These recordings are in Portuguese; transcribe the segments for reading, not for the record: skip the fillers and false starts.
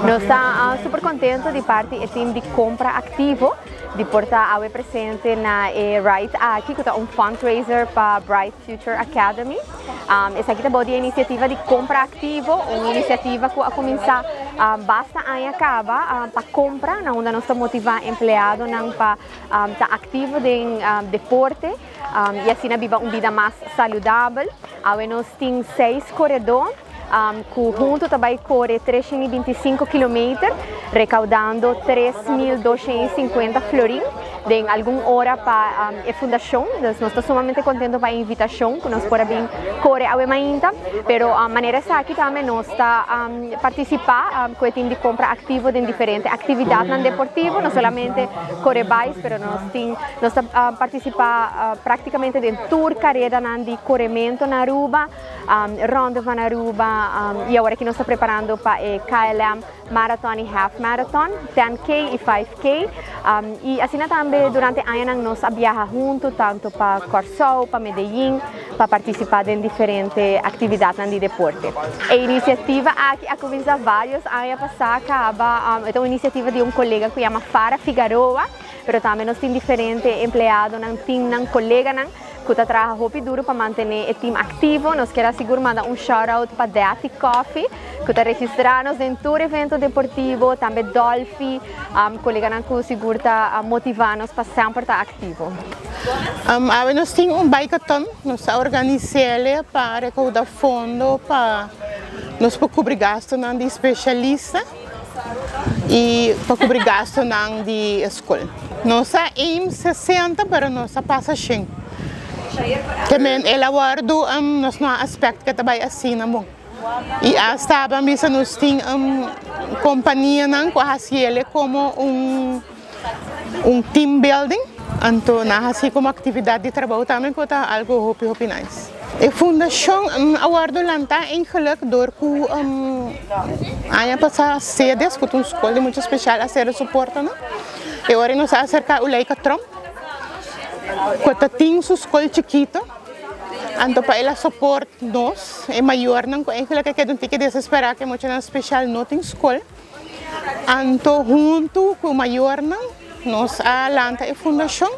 Nós estamos super contentes de parte do time de compra ativo de portar a presente na Right aqui que é fundraiser para Bright Future Academy. Essa aqui é a iniciativa de compra ativo, uma iniciativa que a começar basta aí acaba para compra, onde nós estamos motivar empregado para estar ativo em deporte e assim viver uma vida mais saudável. Nós temos 6 corredores. Que junto também corre 325 km, recaudando 3.250 florins em alguma hora para a fundação. Nós estamos sumamente contentes com a invitação que nós podemos correr ainda, mas a maneira aqui também nós está participar com o time de compra ativo em diferentes atividades não deportivas, não somente correr bikes, mas nós participar praticamente em tour carreira de corrimento na Aruba, ronda na Aruba. E agora que nós estamos preparando para KLM Marathon e Half Marathon, 10K e 5K. E assim também durante o ano nós viajamos juntos, tanto para Corsol, para Medellín, para participar em diferentes atividades de deporte. A iniciativa aqui a começar vários anos passados, é uma iniciativa de colega que chama Fara Figueroa, mas também nós temos diferentes empregados, temos colegas que trabalham muito duro para manter o time ativo. Nós queremos mandar shout-out para Deati Coffee, que está registrando em todo evento deportivo, também Dolphy, colega que seguro está motivando para sempre estar ativo. Nós temos bikeathon, nós organizamos para recaudar fundo para nós cobrir gastos de especialista e para cobrir gastos de escola. Nós temos 60, mas nós passamos 100. Também ela guardo nos aspecto que também assina bom. E hasta a missa nós tem companhia não com a como team building, então assim como atividade de trabalho também que tá algo hopi nice. A fundação aguardo lanta em geluk door que aí passa sedes com uma escola muito especial a ser suporta não. E agora nós acerca o Leica Trump. Quando tem sua escola chiquita, então para ela suporta nós, é maior, não é que não tem que desesperar que é muito especial não tem escola. Então junto com o maior, nós alanta a fundação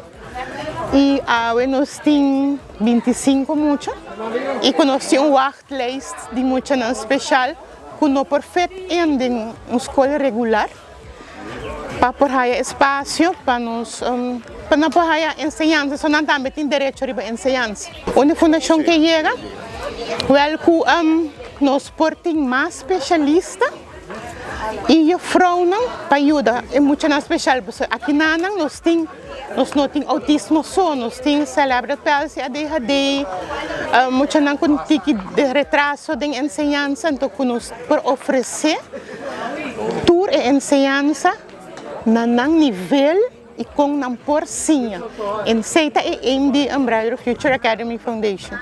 e nós temos 25 muito e nós temos uma waitlist de muito especial que não perfeito em uma escola regular para por aí espaço para nós para não poder enseñanza, só não também tem direito a enseñanza. Uma fundação que chega, nós portamos mais especialista e a frau não para ajudar é muito especial. Aqui nós não temos autismo só, nós temos cerebral palsy, ADHD, muito não com tique de retraso de enseñanza, então nós por oferecer tour e enseñanza na nível e com uma porcinha. Em seita e MD Bright Future Academy Foundation.